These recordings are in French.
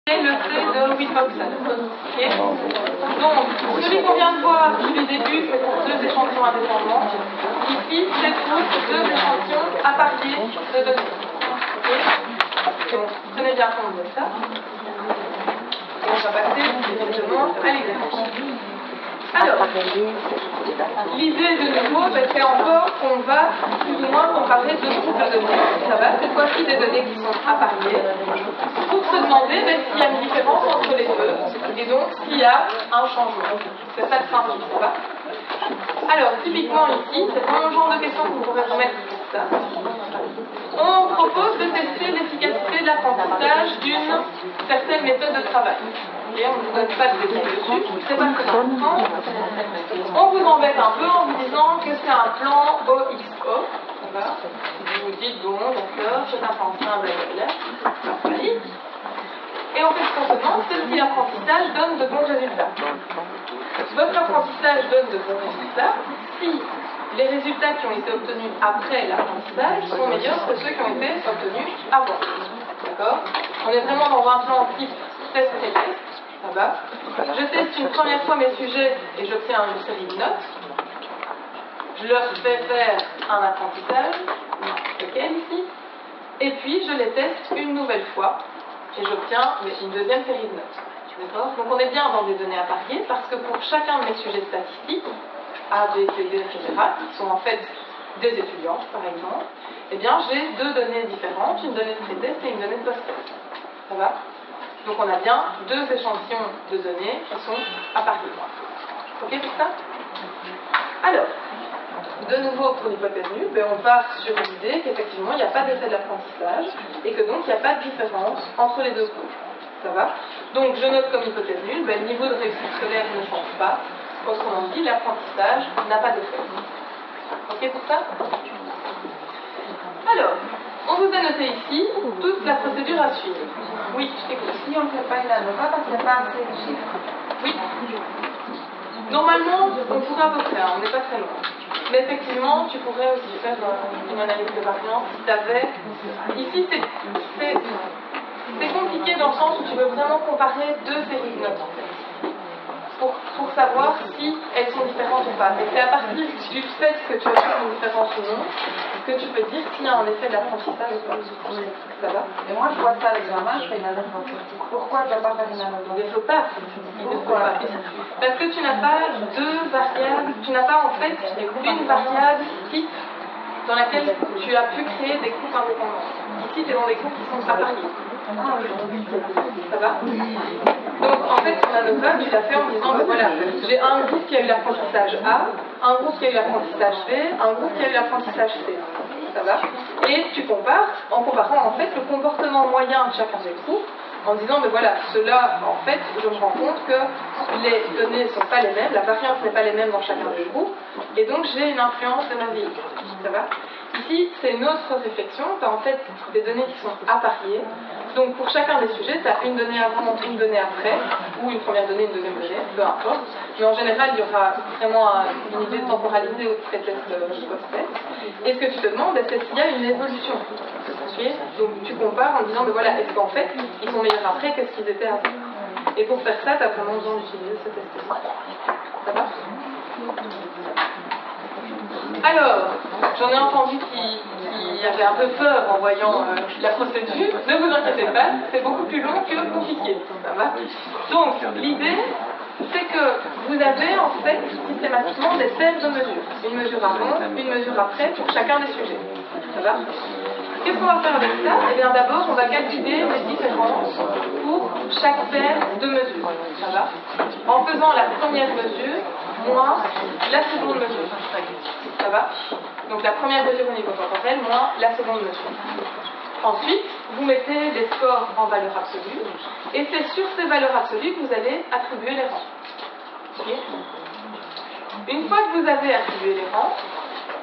C'est le C de Wilcoxon. Okay. Donc, celui qu'on vient de voir depuis le début, c'est pour deux échantillons indépendants. Ici, c'est pour deux échantillons appariés de données. Okay. Donc, prenez bien compte de ça. Et on va passer directement à l'exercice. Alors, l'idée de nouveau, c'est encore qu'on va plus ou moins comparer deux groupes de données. Ça va, cette fois-ci des données qui sont appariées, pour se demander s'il y a une différence entre les deux, et donc s'il y a un changement. C'est ça le principe, ça va. Alors, typiquement ici, c'est vraiment le genre de question que vous pourrez remettre pour ça. On propose de tester l'efficacité de l'apprentissage d'une certaine méthode de travail. Et on ne vous donne pas de détails dessus, c'est pas très important. On vous embête un peu en vous disant que c'est un plan OXO. Voilà. Vous vous dites, bon, d'accord, c'est un plan simple, blablabla. Et en fait, ce qu'on se demande, c'est si l'apprentissage donne de bons résultats. Votre apprentissage donne de bons résultats si les résultats qui ont été obtenus après l'apprentissage sont meilleurs que ceux qui ont été obtenus avant. D'accord? On est vraiment dans un plan type test-test. Ça va. Je teste une première fois mes sujets et j'obtiens une série de notes. Je leur fais faire un apprentissage, lequel ici, et puis je les teste une nouvelle fois et j'obtiens une deuxième série de notes. D'accord? Donc on est bien dans des données appariées parce que pour chacun de mes sujets statistiques, A, B, C, D, etc., qui sont en fait des étudiants par exemple, eh bien j'ai deux données différentes, une donnée de pré-test et une donnée de post-test. Ça va? Donc on a bien deux échantillons de données qui sont appariés. Ok pour ça? Alors, de nouveau pour l'hypothèse nulle, on part sur l'idée qu'effectivement il n'y a pas d'effet d'apprentissage et que donc il n'y a pas de différence entre les deux groupes. Ça va? Donc je note comme hypothèse nulle, le niveau de réussite scolaire ne change pas. Autrement dit, l'apprentissage n'a pas d'effet. Ok pour ça? Alors, on vous a noté ici toute la procédure à suivre. Oui, je t'écoute. Si on ne fait pas une ANOVA parce qu'il n'y a pas assez de chiffres. Oui. Normalement, on pourrait à peu près, on n'est pas très loin. Mais effectivement, tu pourrais aussi faire une analyse de variance si tu avais... Ici, c'est compliqué dans le sens où tu veux vraiment comparer deux séries de notes en fait. Pour savoir si elles sont différentes ou pas. Et c'est à partir du fait que tu as une différence ou non que tu peux dire s'il y a un effet d'apprentissage ou pas. Ça va? Et moi, je vois ça à l'examen, je fais une ANOVA. Pourquoi je ne dois pas faire une ANOVA? Il ne faut pas. Parce que tu n'as pas deux variables, tu n'as pas en fait une variable type dans laquelle tu as pu créer des groupes indépendants. Ici, tu es dans des groupes qui sont appariés. Ça va? Donc en fait, ton ANOVA, tu l'as fait en disant, voilà, j'ai un groupe qui a eu l'apprentissage A, un groupe qui a eu l'apprentissage B, un groupe qui a eu l'apprentissage C. Ça va? Et tu compares, en comparant en fait le comportement moyen de chacun des groupes, en disant, mais voilà, ceux-là, en fait, je me rends compte que les données ne sont pas les mêmes, la variance n'est pas les mêmes dans chacun des groupes, et donc j'ai une influence de ma vie. Ça va? Ici, c'est une autre réflexion, tu as en fait des données qui sont appariées, donc pour chacun des sujets, tu as une donnée avant, une donnée après, ou une première donnée, une deuxième donnée, peu importe, mais en général, il y aura vraiment une idée de temporalité au pré-test post-test, et ce que tu te demandes, c'est s'il y a une évolution. Donc tu compares en disant, mais voilà, est-ce qu'en fait, ils sont meilleurs après que ce qu'ils étaient avant? Et pour faire ça, tu as vraiment besoin d'utiliser ce test. Ça va? Alors, j'en ai entendu qui avaient un peu peur en voyant la procédure. Ne vous inquiétez pas, c'est beaucoup plus long que compliqué. Ça va? Donc, l'idée, c'est que vous avez en fait systématiquement des paires de mesures. Une mesure avant, une mesure après pour chacun des sujets. Ça va? Qu'est-ce qu'on va faire avec ça? Eh bien d'abord, on va calculer les différences pour chaque paire de mesures. Ça va? En faisant la première mesure moins la seconde mesure. Ça va? Donc la première mesure au niveau temporel moins la seconde mesure. Ensuite, vous mettez les scores en valeur absolue et c'est sur ces valeurs absolues que vous allez attribuer les rangs. Okay? Une fois que vous avez attribué les rangs,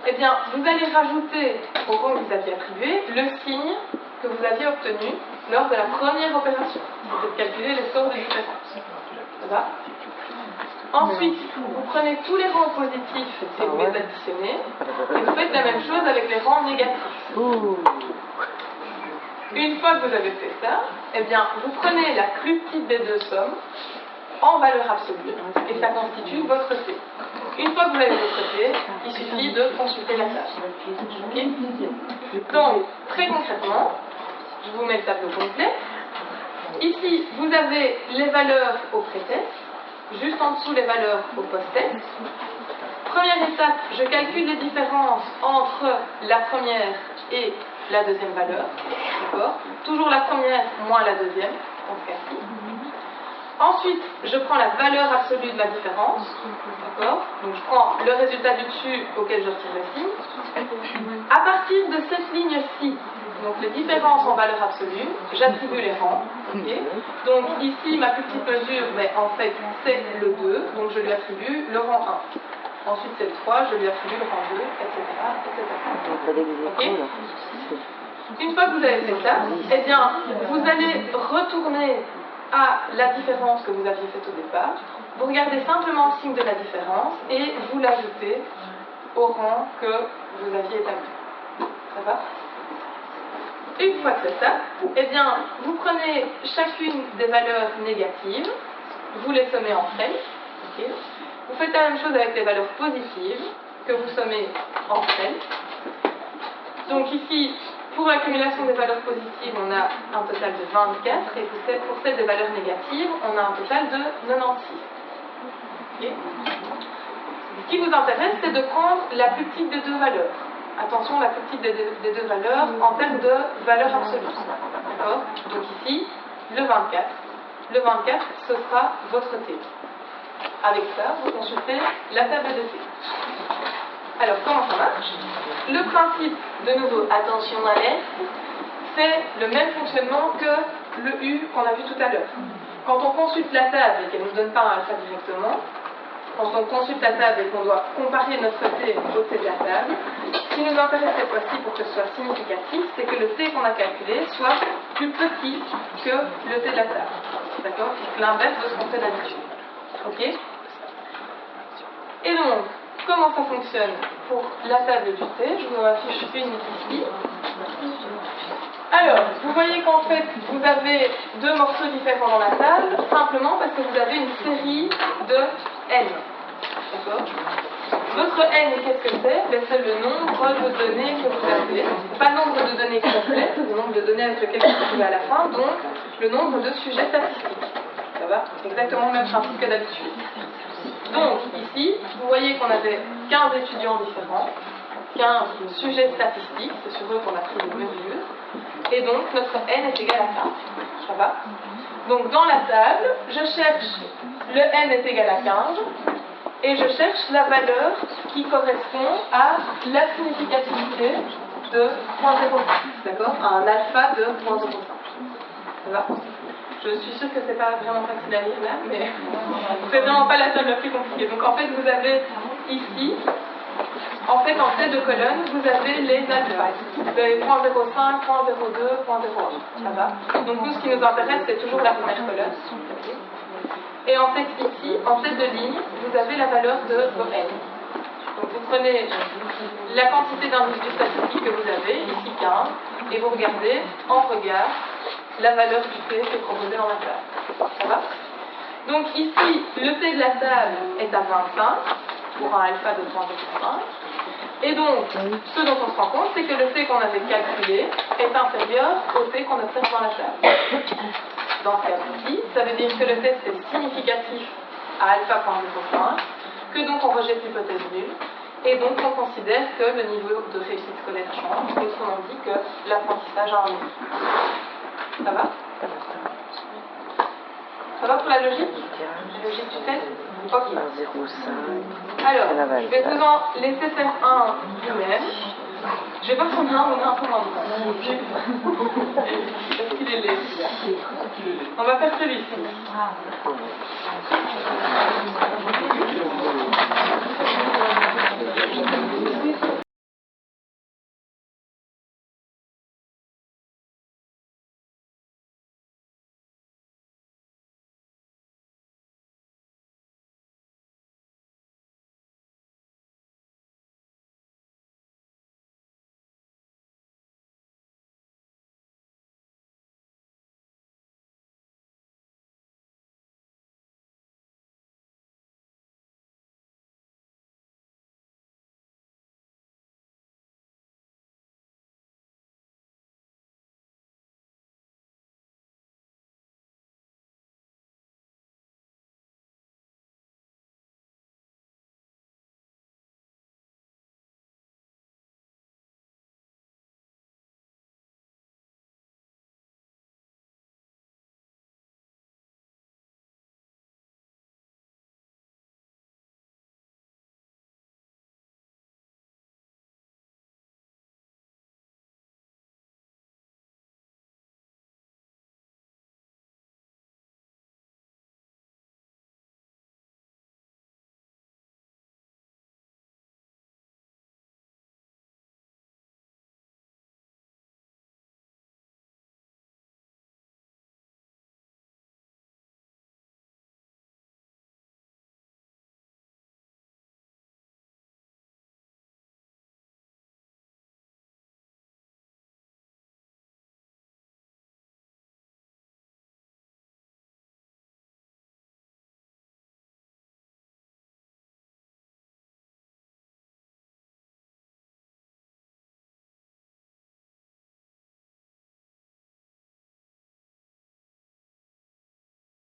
eh bien, vous allez rajouter au rang que vous aviez attribué le signe que vous aviez obtenu lors de la première opération. C'est de calculer les scores de différence. Ça va? Ensuite, vous prenez tous les rangs positifs et vous les additionnez. Et vous faites la même chose avec les rangs négatifs. Une fois que vous avez fait ça, eh bien, vous prenez la plus petite des deux sommes en valeur absolue et ça constitue votre T. Une fois que vous avez votre T, il suffit de consulter la table. Okay. Donc, très concrètement, je vous mets le tableau complet. Ici, vous avez les valeurs au pré-test, juste en dessous les valeurs au post-test. Première étape, je calcule les différences entre la première et la deuxième valeur. D'accord ? Toujours la première moins la deuxième, dans ce cas-ci. Ensuite, je prends la valeur absolue de la différence. D'accord ? Donc, je prends le résultat du dessus auquel je retire le signe. À partir de cette ligne-ci, donc les différences en valeur absolue, j'attribue les rangs. Okay. Donc ici, ma plus petite mesure, mais en fait, c'est le 2, donc je lui attribue le rang 1. Ensuite, c'est le 3, je lui attribue le rang 2, etc. Okay. Une fois que vous avez fait ça, eh bien, vous allez retourner à la différence que vous aviez faite au départ. Vous regardez simplement le signe de la différence et vous l'ajoutez au rang que vous aviez établi. Ça va ? Une fois que c'est ça, eh bien, vous prenez chacune des valeurs négatives, vous les sommez entre elles. Okay. Vous faites la même chose avec les valeurs positives que vous sommez entre elles. Donc ici, pour l'accumulation des valeurs positives, on a un total de 24, et pour celle des valeurs négatives, on a un total de 96. Okay. Ce qui vous intéresse, c'est de prendre la plus petite des deux valeurs. Attention, la plus petite des deux valeurs en termes de valeur absolue. D'accord ? Donc ici, le 24. Le 24, ce sera votre T. Avec ça, vous consultez la table de T. Alors, comment ça marche ? Le principe, de nouveau, attention à l'aide, c'est le même fonctionnement que le U qu'on a vu tout à l'heure. Quand on consulte la table et qu'elle ne nous donne pas un alpha directement, quand on consulte la table et qu'on doit comparer notre T au T de la table, ce qui nous intéresse cette fois-ci pour que ce soit significatif, c'est que le T qu'on a calculé soit plus petit que le T de la table. D'accord ? L'inverse de ce qu'on fait d'habitude. Ok ? Et donc, comment ça fonctionne pour la table du T ? Je vous en affiche une ici. Alors, vous voyez qu'en fait, vous avez deux morceaux différents dans la table, simplement parce que vous avez une série de N. D'accord ? Votre N, qu'est-ce que c'est ? C'est le nombre de données que vous avez. Pas le nombre de données complètes, le nombre de données avec lequel vous trouvez à la fin, donc le nombre de sujets statistiques. Ça va ? Exactement le même principe que d'habitude. Donc, ici, vous voyez qu'on avait 15 étudiants différents, 15 sujets statistiques, c'est sur eux qu'on a pris des mesures, et donc notre N est égal à 15. Ça va ? Donc, dans la table, je cherche le N est égal à 15, et je cherche la valeur qui correspond à la significativité de 0.05, d'accord ? À un alpha de 0.05. Ça va ? Je suis sûre que c'est pas vraiment facile à lire là, mais c'est vraiment pas la table la plus compliquée. Donc en fait, vous avez ici, en fait, en tête de colonne, vous avez les alphas. Vous avez 0.05, 0.02, 0.01. Ça va ? Donc nous, ce qui nous intéresse, c'est toujours la première colonne. Et en fait, ici, en tête de ligne, vous avez la valeur de vos N. Donc vous prenez la quantité d'individus statistiques que vous avez, ici 15, et vous regardez en regard la valeur du T qui est proposée dans la table. Ça va ? Donc ici, le T de la table est à 25, pour un alpha de 0.05. Et donc, ce dont on se rend compte, c'est que le T qu'on avait calculé est inférieur au T qu'on observe dans la table. Dans ce cas-ci, ça veut dire que le test est significatif à alpha.05, que donc on rejette l'hypothèse nulle, et donc on considère que le niveau de réussite scolaire change, autrement dit que l'apprentissage a un niveau. Ça va ? Ça va pour la logique ? La logique du test ? Ok. Alors, je vais vous en laisser faire un vous-même. Je vais voir si on a un ou on a un peu moins de temps. Est-ce qu'il est laid ? On va faire celui-ci.